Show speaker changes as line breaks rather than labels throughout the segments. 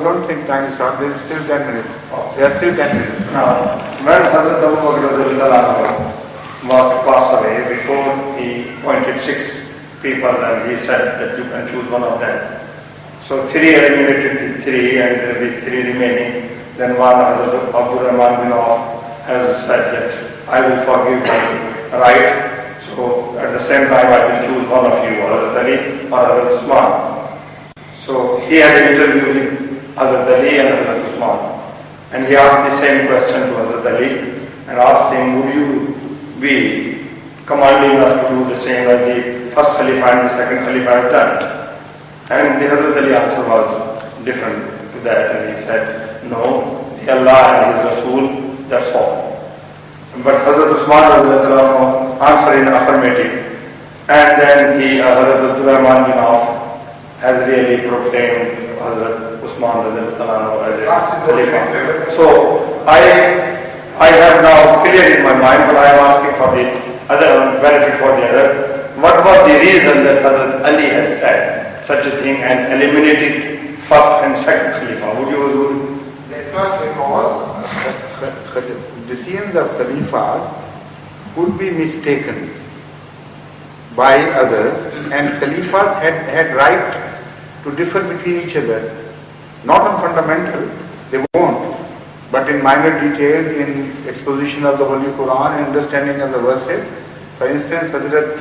don't think time is short. There is still 10 minutes. There are still 10 minutes.
Now, when Hazrat Abu Bakr was passed away, before he appointed 6 people and he said that you can choose one of them. So 3 eliminated the 3 and there will be 3 remaining. Then one Hazrat Abdul Rahman bin Auf has said that I will forgive my right. So at the same time I will choose one of you, Hazrat Ali or Hazrat Usman. So he had an interview with Hazrat Ali and Hazrat Usman. And he asked the same question to Hazrat Ali and asked him, would you be commanding us to do the same as the first Khalifa and the second Khalifa have done? And the Hazrat Ali answer was different to that, and he said, no, the Allah and His Rasul, that's all. But Hazrat Usman answered in affirmative, and then Hazrat Abdul Rahman bin Auf has really proclaimed Hazrat Usman as a Khalifa. So I have now clear in my mind, but I am asking for the other benefit for the other. What was the reason that Hazrat Ali has said such a thing and eliminated first and second Khalifa? Would you?
That was because decisions of Khalifas could be mistaken by others, and Khalifas had right to differ between each other. Not on fundamental, they won't, but in minor details, in exposition of the Holy Quran and understanding of the verses. For instance, Hazrat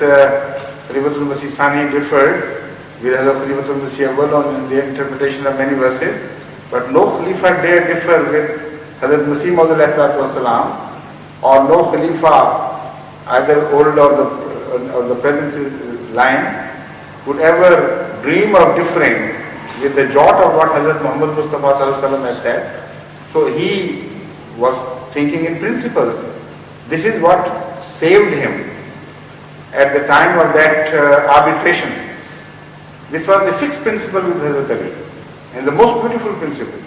Khalifatul Masih Thani differed with Hazrat Khalifatul Masih Awwal on the interpretation of many verses, but no Khalifa dare differ with Hazrat Masih Maud Wasalam, or no Khalifa, either old or the present line, would ever dream of differing with the jot of what Hazrat Muhammad Mustafa has said. So he was thinking in principles. This is what saved him at the time of that arbitration. This was a fixed principle with Hazrat Ali, and the most beautiful principle.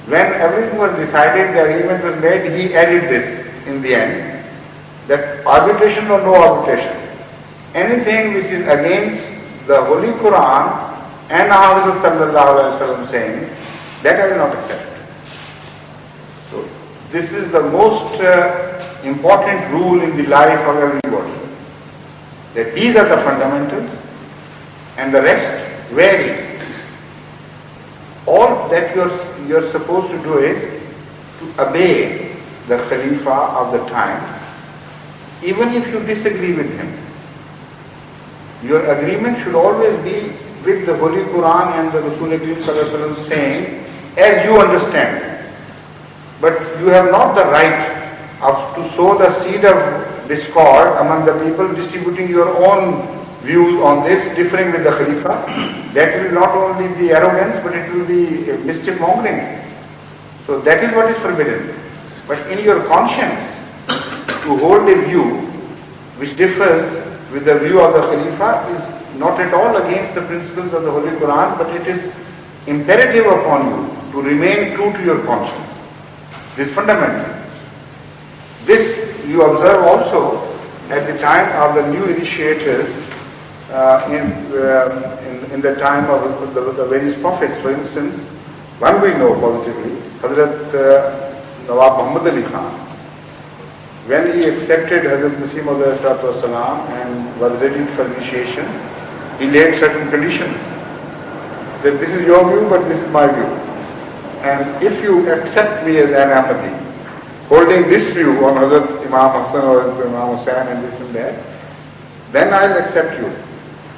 When everything was decided, the agreement was made, he added this in the end, that arbitration or no arbitration, anything which is against the Holy Quran and Hazrat Sallallahu Alaihi Wasallam saying, that I will not accept. So this is the most important rule in the life of everybody, that these are the fundamentals and the rest vary. All that you're supposed to do is to obey the Khalifa of the time, even if you disagree with him. Your agreement should always be with the Holy Quran and the Rasul Kareem saying, as you understand. But you have not the right to sow the seed of discord among the people, distributing your own views on this, differing with the Khalifa. That will not only be arrogance, but it will be mischief mongering. So that is what is forbidden. But in your conscience, to hold a view which differs with the view of the Khalifa is not at all against the principles of the Holy Quran, but it is imperative upon you to remain true to your conscience. This is fundamental. This you observe also at the time of the new initiators in the time of the various prophets. For instance, one we know positively, Hazrat Nawab Muhammad Ali Khan, when he accepted Hazrat Masih Maud Wasalam and was ready for initiation, he laid certain conditions. He said, this is your view, but this is my view. And if you accept me as an Ahmadi, holding this view on Hazrat Imam Hassan or Imam Hussain and this and that, then I'll accept you.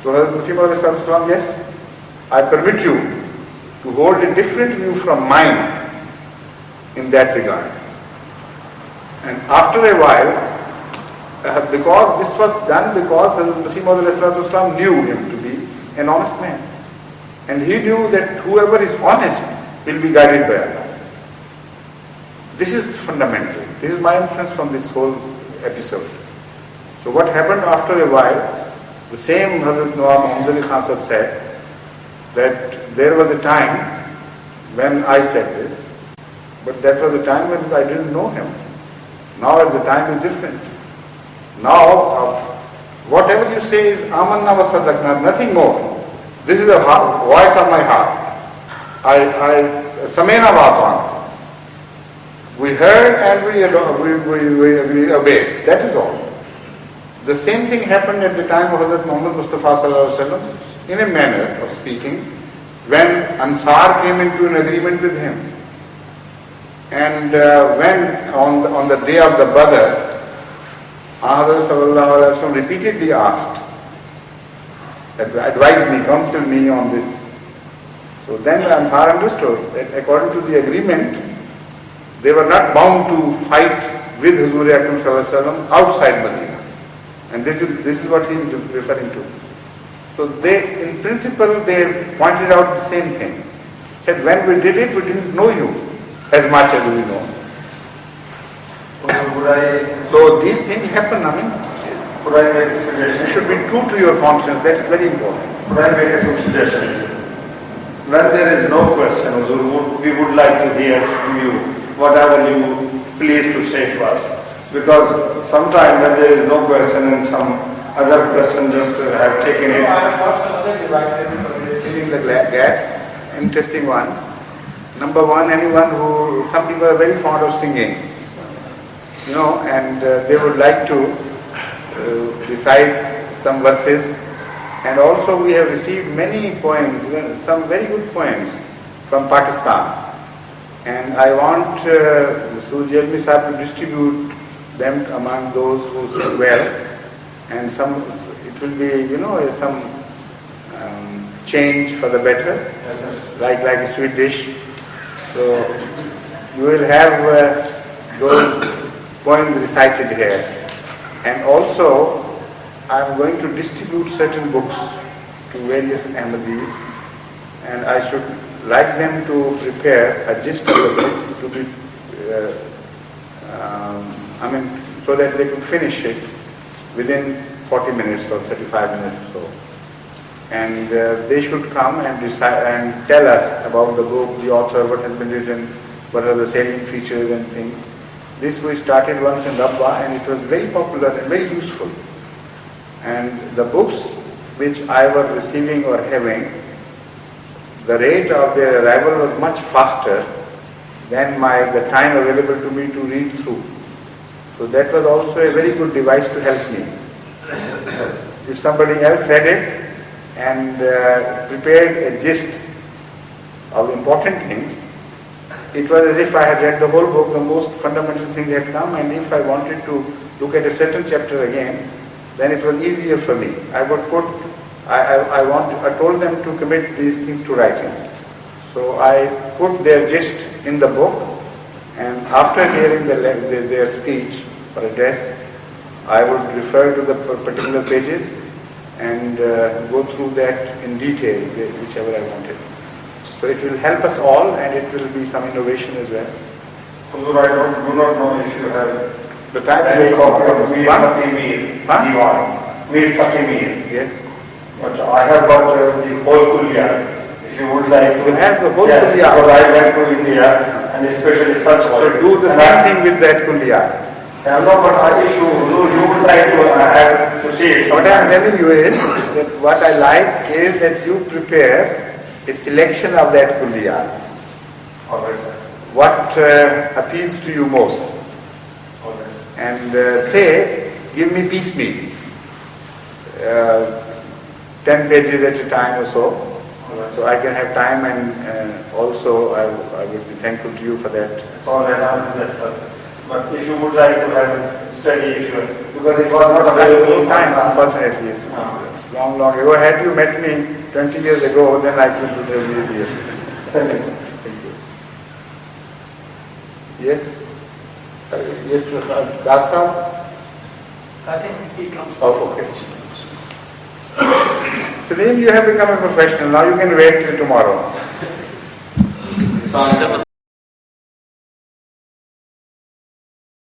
So Hazrat Masih Maud Wasalam, yes, I permit you to hold a different view from mine in that regard. And after a while, because this was done because Hazrat Masih Maud Wasalam knew him to be an honest man. And he knew that whoever is honest will be guided by Allah. This is fundamental. This is my inference from this whole episode. So what happened after a while, the same Hazrat Nawab Muhammad Ali Khan said that there was a time when I said this, but that was a time when I didn't know him. Now the time is different. Now, whatever you say is Amanna wa Sadaqna, nothing more. This is the voice of my heart. Samena Vatan. We heard and we obeyed. That is all. The same thing happened at the time of Hazrat Muhammad Mustafa Sallallahu Alaihi Wasallam, in a manner of speaking, when Ansar came into an agreement with him. And when on the day of the Badr, Hazrat Sallallahu Alaihi Wasallam repeatedly asked, advise me, counsel me on this. So then the Ansar understood that according to the agreement, they were not bound to fight with Huzur Akram Sallallahu Alaihi Wasallam outside Medina. And this is what he is referring to. So they, in principle, they pointed out the same thing. Said, when we did it, we didn't know you as much as we know. So these things happen, I mean, you should be true to your conscience, that's very important.
Could I make a suggestion? When there is no question, Huzur, we would like to hear from you whatever you please to say to us. Because sometimes when there is no question and some other person just have taken it.
I have got some other devices for filling the gaps, interesting ones. Number one, some people are very fond of singing, and they would like to recite some verses. And also we have received many poems, some very good poems from Pakistan. And I want Sujalmi Sahib to distribute them among those who sing well. And it will be, some change for the better, like a sweet dish. So you will have those poems recited here. And also, I am going to distribute certain books to various Ahmadis, and I should like them to prepare a gist of the book to be, so that they could finish it within 40 minutes or 35 minutes or so. And they should come and decide and tell us about the book, the author, what has been written, what are the salient features and things. This we started once in Rabba, and it was very popular and very useful. And the books which I was receiving or having, the rate of their arrival was much faster than the time available to me to read through. So that was also a very good device to help me. If somebody else read it and prepared a gist of important things, it was as if I had read the whole book, the most fundamental things had come, and if I wanted to look at a certain chapter again, then it was easier for me. I told them to commit these things to writing. So I put their gist in the book, and after hearing their speech or address, I would refer to the particular pages and go through that in detail, whichever I wanted. So it will help us all, and it will be some innovation as well.
Huzur, I do not know if you have
the time
any copy of Mir Fatimir Diwan. Mir Fatimir.
Yes.
But I have got the whole Kulliyat. If you would like to.
You have the whole
Kulliyat.
Kulliyat.
Because I went to India and especially such.
So do the same thing with that Kulliyat.
No, but if you would like to have to see it.
What I am telling you is that what I like is that you prepare a selection of that Kulliyat.
Always.
What appeals to you most?
Always.
And say, give me piecemeal, 10 pages at a time or so. So I can have time, and also I would be thankful to you for that.
All right, I'll do that, sir. But if you would like to have study, because it was not available
time, unfortunately. It's long ago. Had you met me 20 years ago, then I could do it easier.
Thank you.
Thank you. Yes? Yes, Gasa?
I think he comes.
Oh, okay. Salim, you have become a professional. Now you can wait till tomorrow.